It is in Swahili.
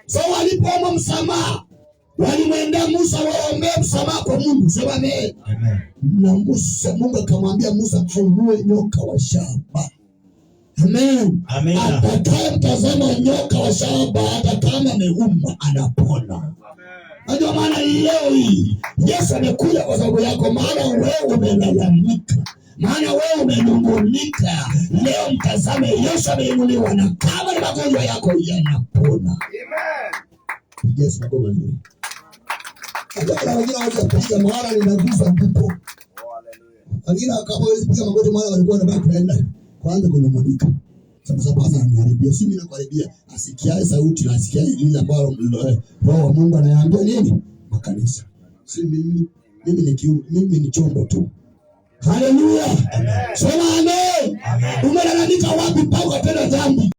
So walipoomba msamaha, walimwendea Musa waombee msamaha kwa Mungu. Sema amen. Na Mungu akamwambia Musa, fungue nyoka wa shaba. Amen. Atakaye mtazama nyoka wa shaba, hata kama ameumwa anapona. Ndio maana leo hii Yesu amekuja kwa sababu yako, maana wewe umelalamika, maana wewe umenungunika. Leo mtazame Yesu ameinuliwa, na kama ni magonjwa yako yanapona. Amen. Yesu magonjwa nzuri. Hata wengine wanapiga mara ninagusa ndipo. Haleluya. Kama wewe usipiga magoti mara walikuwa wanabaki kwenda kwanza kunung'unika. Sasa pasa ananiharibia, si mimi nakuharibia. Asikiae sauti na asikiae ile ambayo Roho wa Mungu anayaambia nini makanisa. Si mimi ni chombo tu. Haleluya. Sema amen. Umelalamika wapi mpaka tena dhambi?